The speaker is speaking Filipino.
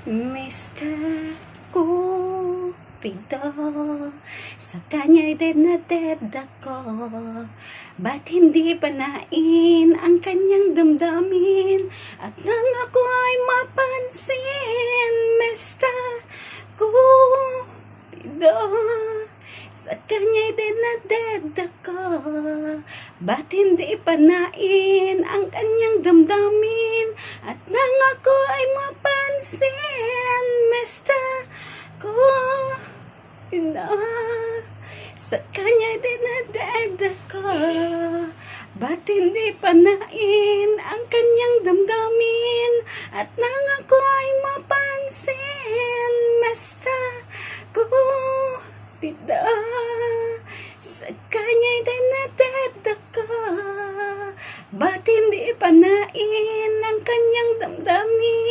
Mr. Cupido, sa kanya'y dead na dead ako. Ba't hindi panain ang kanyang damdamin at nang ako ay mapansin? Mr. Cupido, sa kanya'y dead na dead ako. Ba't hindi panain ang kanyang damdamin at nang ako ay mapansin? Mr. Cupido, sa kanya'y dead na dead ako. Ba't hindi panain ang kanyang damdamin at nang ako ay mapansin? Mr. Cupido, sa kanya'y dead na dead ako. Ba't hindi panain ang kanyang damdamin